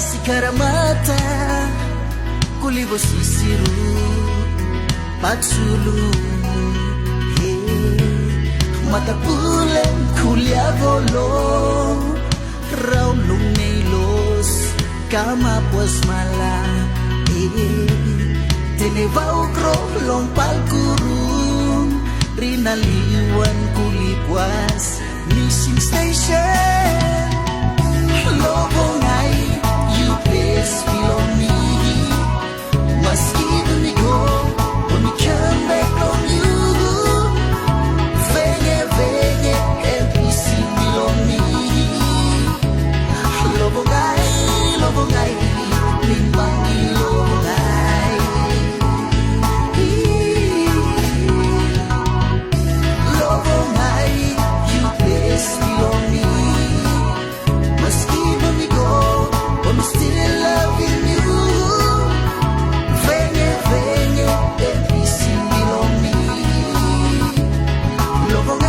Karamata kulibo sisiru patsulu he mata pulen kulia volo raulung neilos kama pues mala tenevau krolong palkurung rinaliwan kulipwas missing station lobongai Please feel on me. Must even me go when we come back on you. Venye, venye, every single on me. Lobongai, limbangi lobongai. Lobongai, you please feel on me. Must even me go. I'm still loving you. Venye, venye, every single on me. Love